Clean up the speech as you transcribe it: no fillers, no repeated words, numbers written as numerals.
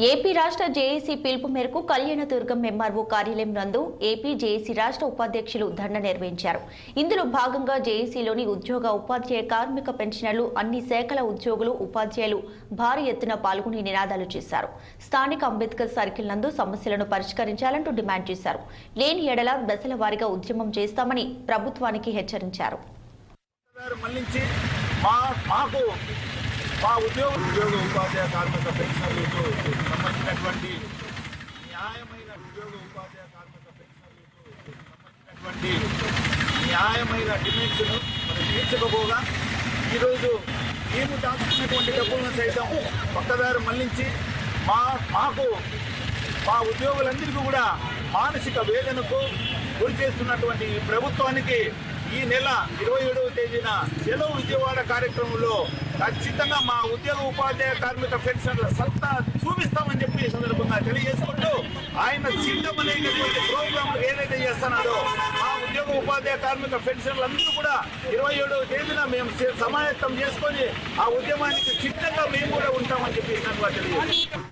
AP రాష్ట్ర JAC పిలుపు మేరకు కళ్యాణదుర్గం ఎంఆర్ఓ కార్యాలయం నందు ఏపీ జేఏసీ రాష్ట్ర ఉపాధ్యక్షులు ధర్నా నిర్వహించారు. ఇందులో భాగంగా జేఏసీలోని ఉద్యోగ ఉపాధ్యాయ కార్మిక పెన్షనర్లు అన్ని శాఖల ఉద్యోగులు ఉపాధ్యాయులు భారీ ఎత్తున పాల్గొని నినాదాలు చేశారు. స్థానిక అంబేద్కర్ సర్కిల్ నందు సమస్యలను పరిష్కరించాలంటూ డిమాండ్ చేశారు. లేని ఎడల దశల వారీగా ఉద్యమం చేస్తామని ప్రభుత్వానికి హెచ్చరించారు. మా ఉద్యోగ ఉపాధ్యాయ కార్మిక పెన్షనర్లకు సంబంధించినటువంటి న్యాయమైన డిమాండ్స్ను మనం తీర్చకపోగా ఈరోజు మేము దాచుకున్నటువంటి డబ్బులను సైతం పక్కదారి మళ్లించి మా ఉద్యోగులందరికీ కూడా మానసిక వేదనకు గురి చేస్తున్నటువంటి ప్రభుత్వానికి ఈ నెల 27వ తేదీన సెలవు విజయవాడ కార్యక్రమంలో ఖచ్చితంగా మా ఉద్యోగ ఉపాధ్యాయ కార్మిక పెన్షన్ల సత్తా చూపిస్తామని చెప్పి సందర్భంగా తెలియజేసుకుంటూ ఆయన సిద్ధం అనేటువంటి ప్రోగ్రాంలు ఏదైతే చేస్తున్నారో మా ఉద్యోగ ఉపాధ్యాయ కార్మిక పెన్షన్లందరూ కూడా 27వ తేదీన మేము సమాయత్తం చేసుకొని ఆ ఉద్యమానికి సిద్ధంగా మేము కూడా ఉంటామని చెప్పి తెలియజేస్తాం.